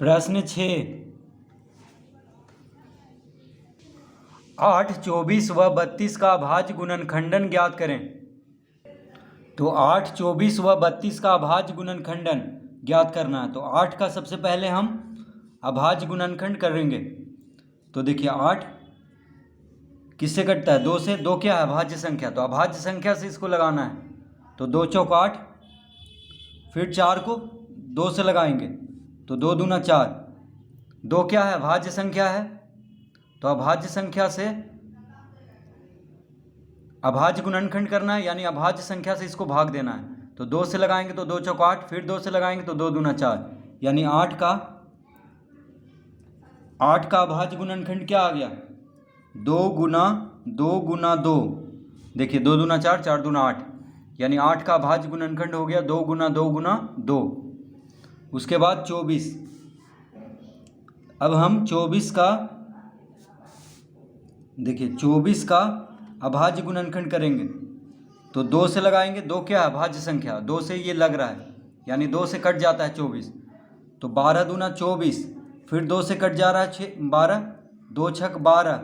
प्रश्न 6, 8, 24 व 32 का अभाज्य गुणनखंडन ज्ञात करें। तो 8, 24 व 32 का अभाज्य गुणनखंडन ज्ञात करना है। तो 8 का सबसे पहले हम अभाज्य गुणनखंड करेंगे। तो देखिए 8 किससे कटता है? 2 से। 2 क्या है? अभाज्य संख्या। तो अभाज्य संख्या से इसको लगाना है। तो 2 चौक 8, फिर 4 को 2 से लगाएंगे तो 2 दूना 4। 2 क्या है? अभाज्य संख्या है। तो अभाज्य संख्या से अभाज्य गुणनखंड करना है, यानी अभाज्य संख्या से इसको भाग देना है। तो 2 से लगाएंगे तो 2 चौक 8, फिर 2 से लगाएंगे तो 2 दूना 4, यानी 8 का अभाज्य गुणनखंड क्या आ गया? 2 गुना 2 गुना 2। देखिए 2 दूना 4, 4 दूना 8, यानी 8 का अभाज्य गुणनखंड हो गया 2 गुना 2 गुना 2। उसके बाद 24। अब हम 24 का, देखिए 24 का अभाज्य गुणनखंड करेंगे। तो 2 से लगाएंगे। 2 क्या है? अभाज्य संख्या। 2 से ये लग रहा है, यानी 2 से कट जाता है 24। तो 12 दूना 24, फिर 2 से कट जा रहा है 12, 2 छक 12,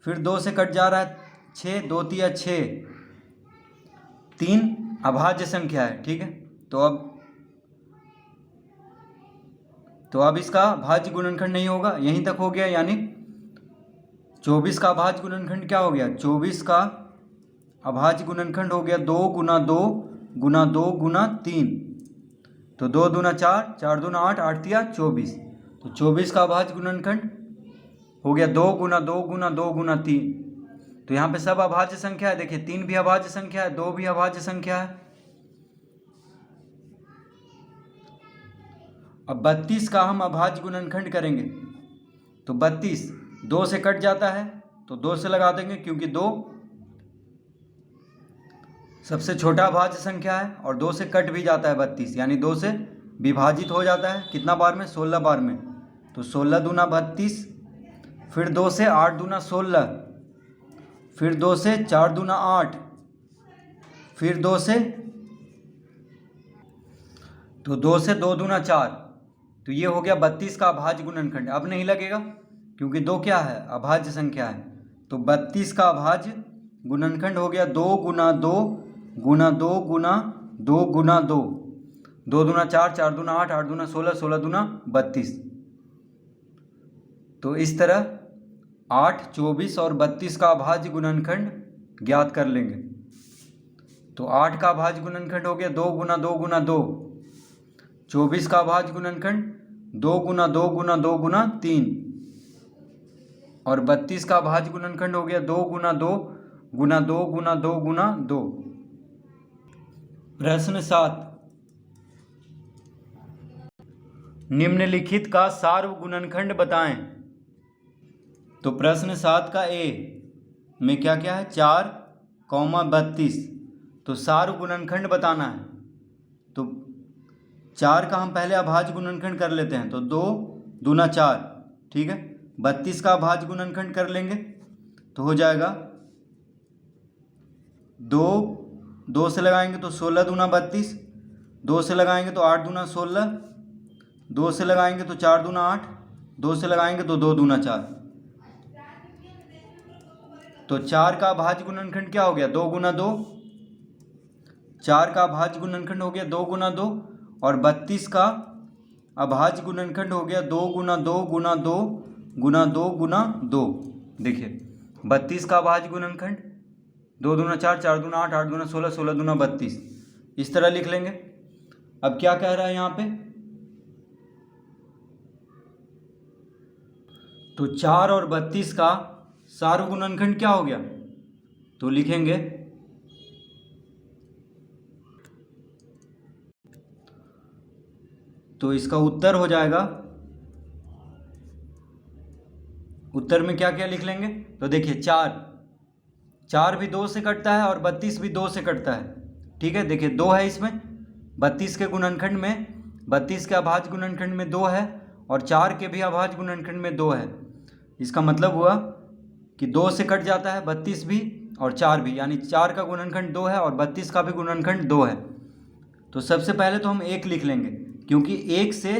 फिर 2 से कट जा रहा है 6, 2 तिया 6। 3 अभाज्य संख्या है, ठीक है। तो अब इसका अभाज्य गुणनखंड नहीं होगा, यहीं तक हो गया। यानी 24 का अभाज्य गुणनखंड क्या हो गया? 24 का अभाज्य गुणनखंड हो गया 2 गुना 2 गुना 2 गुना 3। तो 2 दूना 4, 4 दूना 8, 8 तिया 24। तो 24 का अभाज्य गुणनखंड हो गया 2 गुना 2 गुना 2 गुना 3। तो यहाँ पे सब अभाज्य संख्या है। देखिए 3 भी अभाज्य संख्या है, 2 भी अभाज्य संख्या है। अब 32 का हम अभाज्य गुणनखंड करेंगे। तो 32 2 से कट जाता है, तो 2 से लगा देंगे, क्योंकि 2 सबसे छोटा अभाज्य संख्या है और 2 से कट भी जाता है 32, यानी 2 से विभाजित हो जाता है। कितना बार में? 16 बार में। तो 16 दूना 32, फिर 2 से 8 दूना 16, फिर 2 से 4 दूना 8, फिर 2 से 2 दूना 4। तो ये हो गया 32 का अभाज्य गुणनखंड। अब नहीं लगेगा, क्योंकि 2 क्या है? अभाज्य संख्या है। तो 32 का अभाज्य गुणनखंड हो गया 2 गुना 2 गुना 2 गुना 2 गुना 2। 2 दूना 4, 4 दूना 8, 8 दूना 16, 16 दूना 32। तो इस तरह 8, 24 और 32 का अभाज्य गुणनखंड ज्ञात कर लेंगे। तो 8 का अभाज्य गुणनखंड हो गया 2 गुना 2 गुना 2। 24 का अभाज्य गुणनखंड 2 गुना 2 गुना 2 गुना 3। और 32 का अभाज्य गुणनखंड हो गया 2 गुना 2 गुना 2 गुना 2 गुना 2। प्रश्न 7, निम्नलिखित का सार्व गुणनखंड बताएं। तो प्रश्न 7 का ए में क्या क्या है? 4, 32। तो सार्व गुणनखंड बताना है। तो 4 का हम पहले अभाज्य गुणनखंड कर लेते हैं। तो 2 दूना 4, ठीक है। 32 का अभाज्य गुणनखंड कर लेंगे तो हो जाएगा 2 से लगाएंगे तो 16 दूना 32, 2 से लगाएंगे तो 8 दूना 16, 2 से लगाएंगे तो 4 दूना 8, 2 से लगाएंगे तो 2 दूना 4। तो 4 का अभाज्य गुणनखंड क्या हो गया? 2 गुना 2। 4 का अभाज्य गुणनखंड हो गया 2 गुना 2, और 32 का अभाज्य गुणनखंड हो गया 2 गुना 2 गुना 2 गुना 2 गुना 2। देखिए 32 का अभाज्य गुणनखंड 2 दूना 4, 4 दूना 8, 8 दूना 16, 16 दूना 32। इस तरह लिख लेंगे। अब क्या कह रहा है यहाँ पे? तो 4 और 32 का सार्व गुणनखंड क्या हो गया? तो लिखेंगे तो इसका उत्तर हो जाएगा, उत्तर में क्या क्या लिख लेंगे? तो देखिए 4 भी 2 से कटता है और 32 भी 2 से कटता है, ठीक है। देखिए 2 है इसमें, 32 के गुणनखंड में, 32 के अभाज्य गुणनखंड में 2 है, और 4 के भी अभाज्य गुणनखंड में 2 है। इसका मतलब हुआ कि 2 से कट जाता है 32 भी और 4 भी, यानी 4 का गुणनखंड 2 है और 32 का भी गुणनखंड 2 है। तो सबसे पहले तो हम 1 लिख लेंगे, क्योंकि 1 से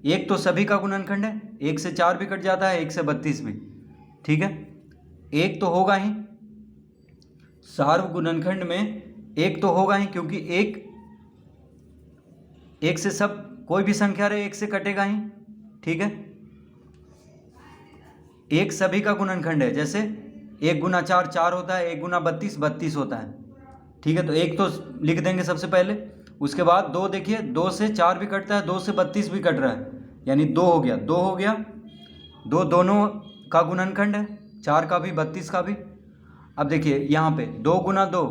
एक तो सभी का गुणनखंड है, 1 से 4 भी कट जाता है, 1 से 32 भी, ठीक है। एक तो होगा ही, सार्व गुणनखंड में एक तो होगा ही, क्योंकि एक से सब कोई भी संख्या रहे 1 से कटेगा ही, ठीक है। एक सभी का गुणनखंड है, जैसे 1 गुना 4 4 होता है, 1 गुना 32 32 होता है, ठीक है। तो एक तो लिख देंगे सबसे पहले। उसके बाद 2, देखिए 2 से 4 भी कटता है, 2 से 32 भी कट रहा है, यानी 2 हो गया, 2 हो गया, 2 दोनों का गुणनखंड है, 4 का भी 32 का भी। अब देखिए यहाँ पे 2 गुना 2,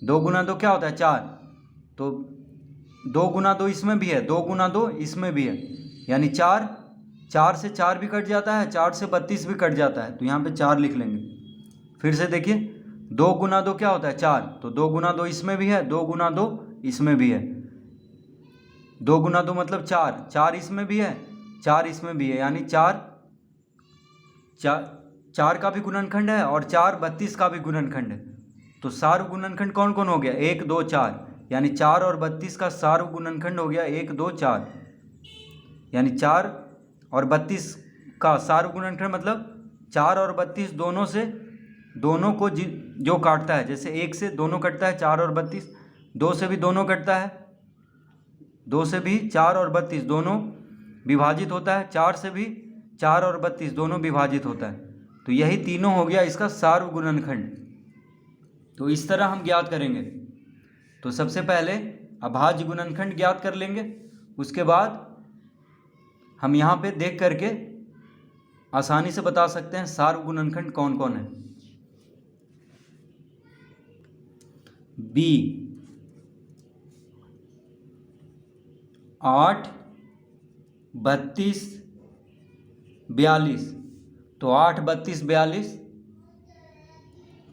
2 गुना 2 क्या होता है 4, तो 2 गुना 2 इसमें भी है, 2 गुना 2 इसमें भी है, यानी 4, 4 से 4 भी कट जाता है, 4 से 32 भी कट जाता है, तो यहाँ पे 4 लिख लेंगे। फिर से देखिए 2 गुना 2 क्या होता है 4, तो 2 गुना 2 इसमें भी है, 2 गुना 2 इसमें भी है, 2 गुना 2 मतलब 4, 4 इसमें भी है, 4 इसमें भी है, यानी 4 4 का भी गुणनखंड है और 4 32 का भी गुणनखंड है। तो सार्व गुणनखंड कौन कौन हो गया, 1 2 4, यानी 4 और 32 का सार्व गुणनखंड हो गया 1 2 4, यानी 4 और 32 का सार्व गुणनखंड मतलब 4 और 32 दोनों से, दोनों को जो काटता है, जैसे 1 से दोनों कटता है 4 और 32, 2 से भी दोनों कटता है, 2 से भी 4 और 32 दोनों विभाजित होता है, 4 से भी 4 और 32 दोनों विभाजित होता है। तो यही तीनों हो गया इसका सार्व गुणनखंड। तो इस तरह हम ज्ञात करेंगे। तो सबसे पहले अभाज्य गुणनखंड ज्ञात कर लेंगे, उसके बाद हम यहाँ पे देख करके आसानी से बता सकते हैं सार्व गुणनखंड कौन कौन है। बी 8 32 42, तो 8 32 42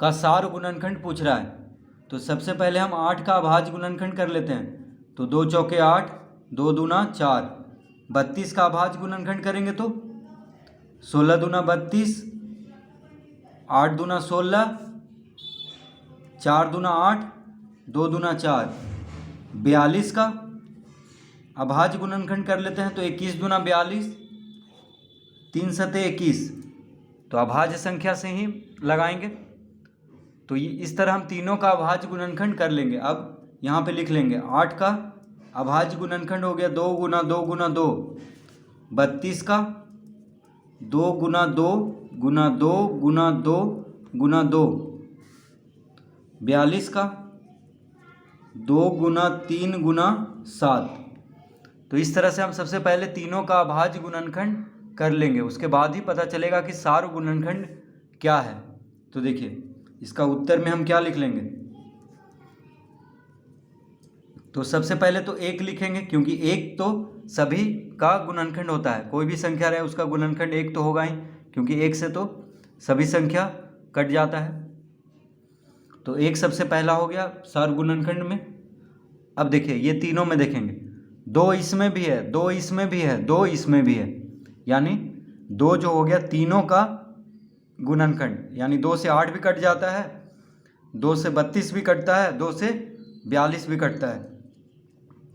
का सार्व गुणनखंड पूछ रहा है। तो सबसे पहले हम 8 का अभाज्य गुणनखंड कर लेते हैं, तो 2 चौके 8, 2 दूना 4, 32 का अभाज्य गुणनखंड करेंगे तो 16 दूना 32, 8 दूना 16, 4 दूना 8, 2 दूना 4, 42 का अभाज्य गुणनखंड कर लेते हैं, तो 21 दूना 42, 3 सते 21, तो अभाज्य संख्या से ही लगाएंगे। तो ये इस तरह हम तीनों का अभाज्य गुणनखंड कर लेंगे। अब यहाँ पे लिख लेंगे 8 का अभाज्य गुणनखंड हो गया 2 गुना 2 गुना 2, 32 का 2 गुना 2 गुना 2 गुना 2 गुना 2, 42 का 2 गुना 3 गुना 7। तो इस तरह से हम सबसे पहले तीनों का अभाज्य गुणनखंड कर लेंगे, उसके बाद ही पता चलेगा कि सार्व गुणनखंड क्या है। तो देखिए इसका उत्तर में हम क्या लिख लेंगे, तो सबसे पहले तो 1 लिखेंगे, क्योंकि 1 तो सभी का गुणनखंड होता है, कोई भी संख्या रहे उसका गुणनखंड 1 तो होगा ही, क्योंकि 1 से तो सभी संख्या कट जाता है। तो 1 सबसे पहला हो गया सार्व गुणनखंड में। अब देखिए ये तीनों में देखेंगे, 2 इसमें भी है, 2 इसमें भी है, 2 इसमें भी है, यानी 2 जो हो गया तीनों का गुणनखंड, यानी 2 से 8 भी कट जाता है, 2 से 32 भी कटता है, 2 से 42 भी कटता है,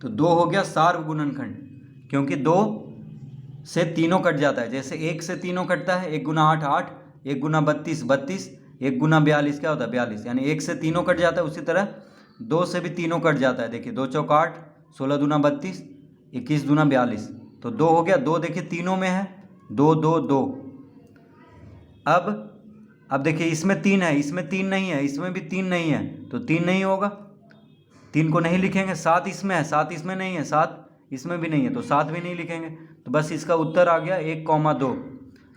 तो 2 हो गया सार्व गुणनखंड, क्योंकि 2 से तीनों कट जाता है। जैसे 1 से तीनों कटता है, 1 गुना 8 8, 1 गुना 32 32, 1 गुना 42 क्या होता है 42, यानी 1 से तीनों कट जाता है। उसी तरह 2 से भी तीनों कट जाता है। देखिए 2 चौक 8, 16 दूना 32, 21 दूना 42, तो 2 हो गया। 2 देखिए तीनों में है, 2 2 2। अब देखिए इसमें 3 है, इसमें 3 नहीं है, इसमें भी 3 नहीं है, तो 3 नहीं होगा, 3 को नहीं लिखेंगे। 7 इसमें है, 7 इसमें नहीं है, 7 इसमें भी नहीं है, तो 7 भी नहीं लिखेंगे। तो बस इसका उत्तर आ गया 1,2,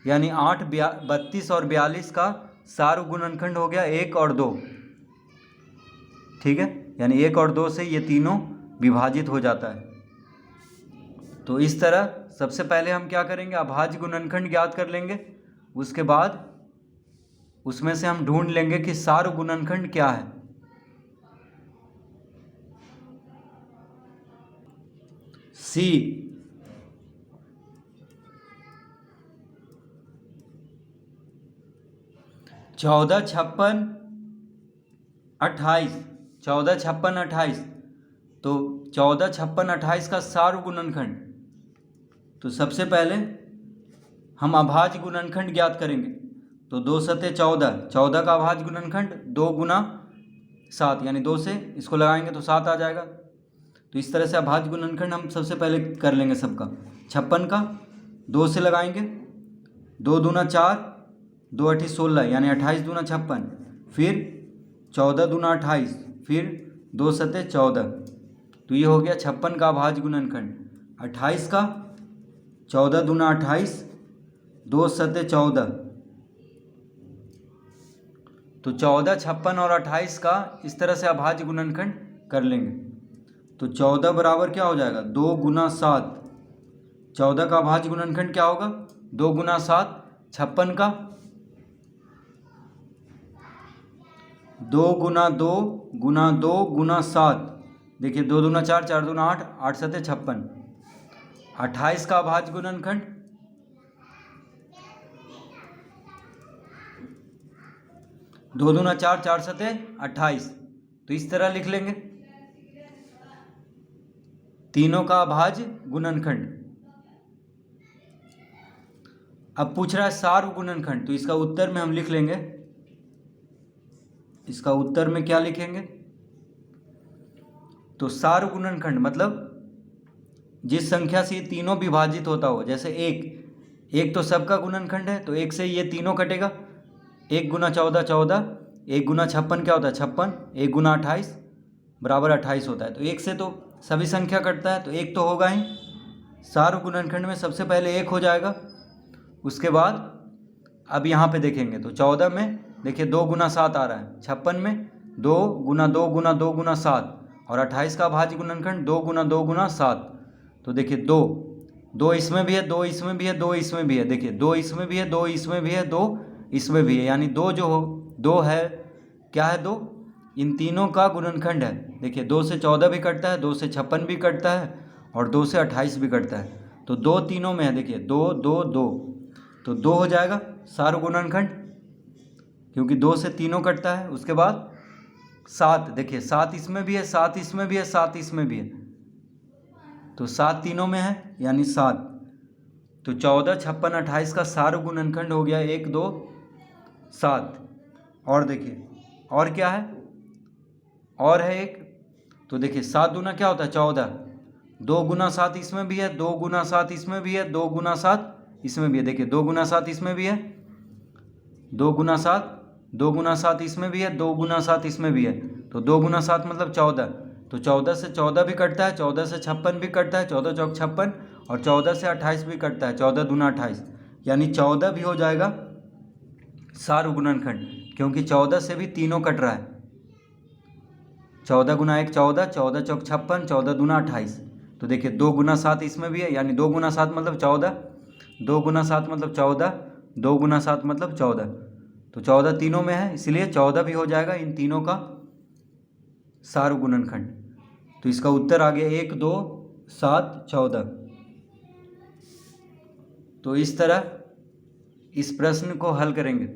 यानी 8 32 और 42 का सार्व गुणनखंड हो गया 1 और 2, ठीक है। यानी 1 और 2 से ये तीनों विभाजित हो जाता है। तो इस तरह सबसे पहले हम क्या करेंगे, अभाज्य गुणनखंड ज्ञात कर लेंगे, उसके बाद उसमें से हम ढूंढ लेंगे कि सार्व गुणनखंड क्या है। सी 14 56 28, 14 56 28, तो 14 56 28 का सार्व गुणनखंड तो सबसे पहले हम अभाज्य गुणनखंड ज्ञात करेंगे। तो 2 सते 14, 14 का अभाज्य गुणनखंड 2 गुना 7, यानी 2 से इसको लगाएंगे तो 7 आ जाएगा। तो इस तरह से अभाज्य गुणनखंड हम सबसे पहले कर लेंगे सबका। 56 का 2 से लगाएंगे, 2 दूना 4, 2 अठी 16, यानी 28 दूना 56, फिर 14 दूना 28, फिर 2 सते 14। तो ये हो गया 56 का अभाज्य गुणनखंड। 28 का 14 दूना 28, 2 सते 14। तो 14, 56 और 28 का इस तरह से अभाज्य गुणनखंड कर लेंगे। तो 14 बराबर क्या हो जाएगा, 2 गुना 7। 14 का अभाज्य गुणनखंड क्या होगा, 2 गुना 7। 56 का 2 गुना 2 गुना 2 गुना 7। देखिए 2 दूना 4, 4 दूना 8, 8 सते 56। 28 का अभाज्य गुणनखंड 2 दूना 4, 4 सते 28। तो इस तरह लिख लेंगे तीनों का अभाज्य गुणनखंड। अब पूछ रहा है सार्व गुणनखंड, तो इसका उत्तर में हम लिख लेंगे, इसका उत्तर में क्या लिखेंगे, तो सार्व गुणनखंड मतलब जिस संख्या से ये तीनों विभाजित होता हो। जैसे एक तो सबका गुणनखंड है, तो 1 से ये तीनों कटेगा। 1 गुना 14 14, 1 गुना 56 क्या होता है 56, 1 गुना 28 बराबर 28 होता है। तो 1 से तो सभी संख्या कटता है, तो 1 तो होगा ही। सार्व गुणनखंड में सबसे पहले 1 हो जाएगा। उसके बाद अब यहाँ पे देखेंगे तो 14 में देखिए 2 गुना 7 आ रहा है, 56 में 2 गुना 2 गुना 2 गुना 7, और 28 का अभाज्य गुणनखंड 2 गुना 2 गुना 7। तो देखिए 2 इसमें भी है, 2 इसमें भी है, 2 इसमें भी है। देखिए 2 इसमें भी है, 2 इसमें भी है, 2 इसमें भी है, यानी 2 जो हो 2 है, क्या है 2, इन तीनों का गुणनखंड है। देखिए 2 से 14 भी कटता है, 2 से 56 भी कटता है, और 2 से 28 भी कटता है। तो 2 तीनों में है, देखिए 2 2 2, तो 2 हो जाएगा सार्व गुणनखंड, क्योंकि 2 से तीनों कटता है। उसके बाद 7, देखिए 7 इसमें भी है, 7 इसमें भी है, 7 इसमें भी है, तो 7 तीनों में है, यानी 7। तो 14, 56, 28 का सार्व गुणनखंड हो गया 1 2 7। और देखिए और क्या है, और है एक, तो देखिए 7 दूना क्या होता है 14, 2 गुना 7 इसमें भी है, 2 गुना 7 इसमें भी है, 2 गुना 7 इसमें भी है। देखिए 2 गुना 7 इसमें भी है, 2 गुना 7, 2 गुना 7 इसमें भी है, 2 गुना 7 इसमें भी है। तो 2 गुना 7 मतलब 14। तो 14 से 14 भी कटता है, 14 से 56 भी कटता है, 14 चौक 56, और 14 से 28 भी कटता है, 14 दूना 28, यानी 14 भी हो जाएगा सार्व गुणनखंड, क्योंकि 14 से भी तीनों कट रहा है। 14 गुना 1 14, 14 चौक 56, 14 दूना 28। तो देखिए 2 गुना 7 इसमें भी है, यानी 2 गुना 7 मतलब 14, 2 गुना 7 मतलब 14, 2 गुना 7 मतलब 14। तो 14 तीनों में है, इसलिए 14 भी हो जाएगा इन तीनों का सार्व गुणनखंड। तो इसका उत्तर आ गया 1 2 7 14। तो इस तरह इस प्रश्न को हल करेंगे।